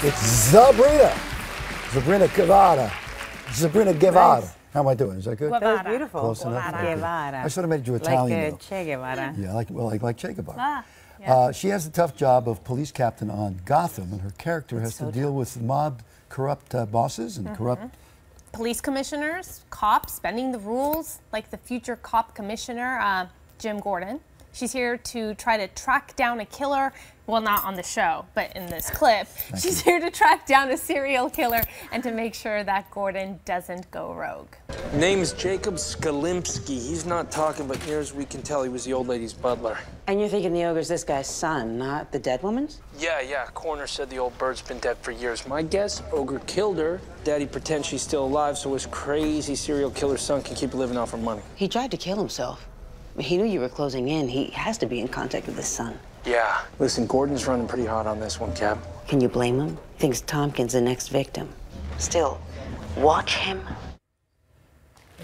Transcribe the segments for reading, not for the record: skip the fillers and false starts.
It's Zabryna Guevara. Zabryna Guevara. Nice. How am I doing? Is that good? That was beautiful. Close enough. Okay. Guevara. I sort of made you Italian. Like Che Guevara. Yeah, like Che Guevara. Ah, yeah. She has the tough job of police captain on Gotham, and her character has to deal with mob corrupt bosses and corrupt Police commissioners, cops, bending the rules, like the future cop commissioner, Jim Gordon. She's here to try to track down a killer. Well, not on the show, but in this clip. She's here to track down a serial killer and to make sure that Gordon doesn't go rogue. Name's Jacob Skalimsky. He's not talking, but near as we can tell, he was the old lady's butler. And you're thinking the ogre's this guy's son, not the dead woman's? Yeah. Coroner said the old bird's been dead for years. My guess, ogre killed her. Daddy pretends she's still alive so his crazy serial killer son can keep living off her money. He tried to kill himself. He knew you were closing in. He has to be in contact with his son. Yeah. Listen, Gordon's running pretty hot on this one, Cap. Can you blame him? Thinks Tompkins the next victim. Still, watch him.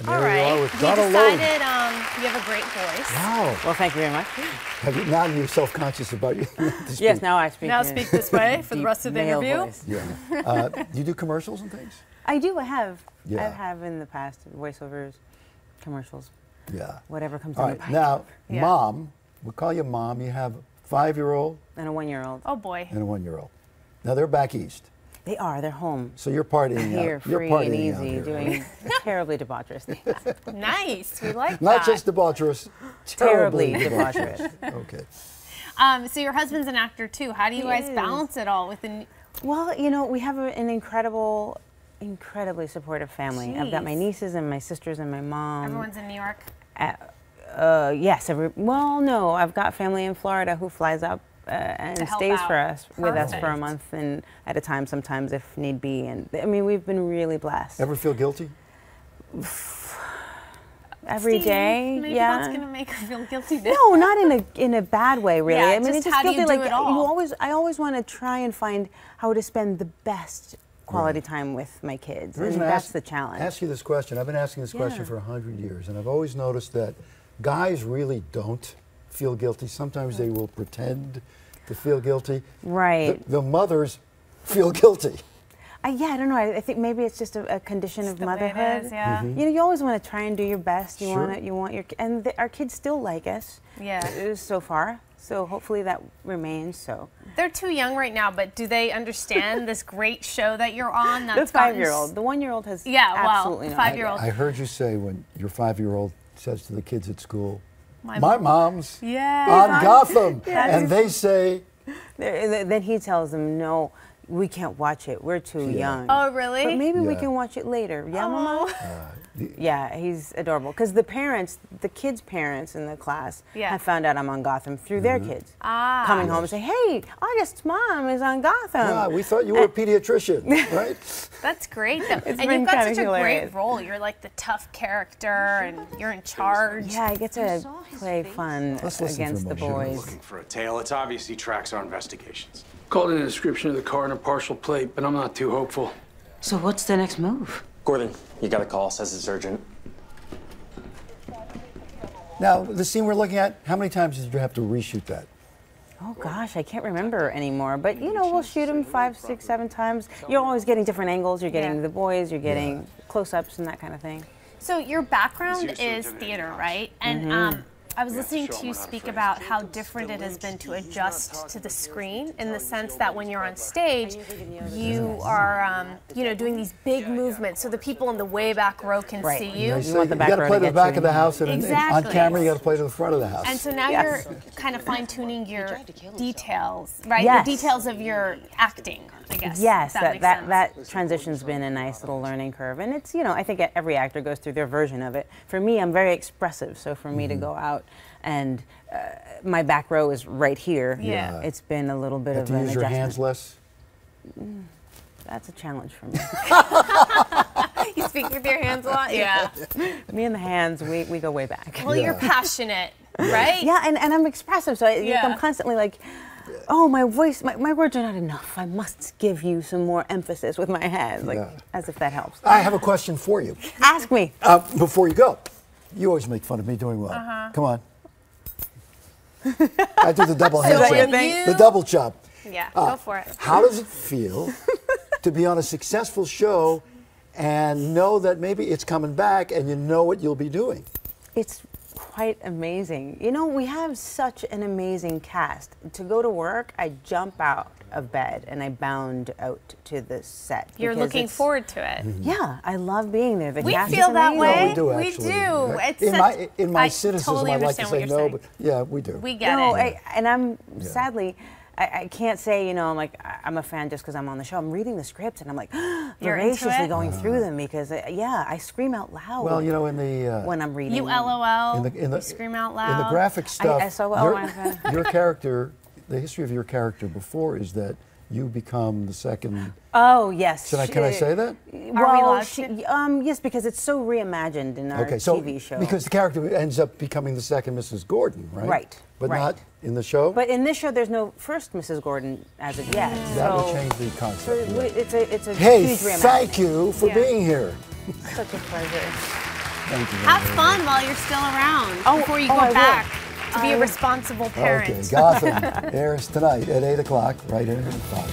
All right. You decided you have a great voice. Wow. Well, thank you very much. Now you're self-conscious about you. Yes, now I speak. Now speak this way for the rest of the interview. Voice. Yeah. Do you do commercials and things? I do. I have. Yeah. I have in the past voiceovers, commercials. Yeah. Whatever comes All in right. the pipe. Now, Yeah. Mom, we'll call you Mom. You have a 5-year-old And a 1-year-old. Oh boy. and a 1-year-old. Now they're back east, They are. They're home. so you're partying Here, out. You're free partying and out easy, here, doing terribly debaucherous things. Nice. We like Not that. just debaucherous, Terribly debaucherous. debaucherous. Okay. So your husband's an actor too. How do you guys is. balance it all with the? Well, you know, we have an incredibly supportive family. I've got my Jeez. nieces and my sisters and my mom. Everyone's in New York. Yes. No. I've got family in Florida who flies up and To help stays out. with us for a Perfect. month and at a time, sometimes if need be. And I mean, we've been really blessed. Ever feel guilty? Every Steve, day, maybe yeah. that's gonna make her feel guilty now. No, not in a bad way, really. Yeah, I mean, just it's just how do you guilty. do Like it all? I always want to try and find how to spend the best quality time with my kids, The and reason I that's ask- the challenge. Ask you this question. I've been asking this question for 100 years, and I've always noticed that guys really don't feel guilty. Sometimes they will pretend to feel guilty. Right. The mothers feel guilty. Yeah, I don't know. I think maybe it's just a condition of the way it motherhood. is, yeah. You know, you always want to try and do your best. You Sure. want your, and our kids still like us. Yeah. So far. So hopefully that remains so. They're too young right now, but do they understand this great show that you're on? The That's gotten 5-year-old, the 1-year-old has well, absolutely no 5-year-old. I heard you say when your 5-year-old says to the kids at school, My my mom's Yeah. on Gotham, and they say, Then he tells them, no, we can't watch it. We're too young. Oh, really? But maybe we Yeah. can watch it later. Yeah, Mama? Yeah, he's adorable. Because the parents, the kids' parents in the class have found out I'm on Gotham through their kids. Coming home and saying, hey, August's mom is on Gotham. "Ah, we thought you were a pediatrician, right?" That's great, though. And been you've got kinda such a hilarious. great role. You're like the tough character, and you're in charge. Yeah, I get to play fun Let's listen against for the a moment. boys. For a tale, it's obvious he tracks our investigations. Called in a description of the car and a partial plate, but I'm not too hopeful. So what's the next move? Gordon, you got a call, says it's urgent. Now, the scene we're looking at, how many times did you have to reshoot that? Oh gosh, I can't remember anymore. But you know, we'll shoot them 5, 6, 7 times. You're always getting different angles. You're getting the boys. You're getting close-ups and that kind of thing. So your background is theater, right? And I was listening to you speak about how different it has been to adjust to the screen, in the sense that when you're on stage, you are, you know, doing these big movements, so the people in the way back row can see you. They say want the you back got to row play to to the get back you. of the house, and on Exactly. camera you got to play to the front of the house. And so now Yes. you're kind of fine-tuning your details, right? Yes. The details of your acting, I guess. Yes, if makes sense. that transition's been a nice little learning curve, and it's, you know, I think every actor goes through their version of it. For me, I'm very expressive, so for me to go out and my back row is right here. Yeah. It's been a little bit Have of to an use your adjustment. hands less. That's a challenge for me. You speak with your hands a lot? Yeah. Me and the hands, we go way back. Well, you're passionate, right? Yeah, and I'm expressive, so I'm constantly like, oh, my voice, my words are not enough. I must give you some more emphasis with my hands, like as if that helps. I have a question for you. Ask me. Before you go, you always make fun of me doing well. Come on. I do the double hand So chop. when you- The double chop. Yeah, go for it. How does it feel to be on a successful show and know that maybe it's coming back and you know what you'll be doing? It's quite amazing. You know, we have such an amazing cast. To go to work, I jump out of bed and I bound out to the set. You're looking forward to it. Yeah, I love being there. The we cast feel is that way. No, we do, actually. We do. In my cynicism, totally I'd like to say no, saying. but yeah, we do. We get it. And I'm sadly, I can't say, you know, I'm like, I'm a fan just because I'm on the show. I'm reading the scripts and I'm like, voraciously going through them because, I scream out loud. Well, you know, in the when I'm reading. You LOL. You scream out loud. In the graphic stuff, your character, the history of your character before is that you become the second. Oh yes. Can I say that? Well, yes, because it's so reimagined in our TV show. Because the character ends up becoming the second Mrs. Gordon, right? Right. But not in the show? But in this show, there's no first Mrs. Gordon as of yet. That would change the concept. So it's a huge reimagining. Thank you for being here. Such a pleasure. Thank you. Have fun while you're still around before you go back to be a responsible parent. Okay, Gotham airs tonight at 8 o'clock right here on Fox.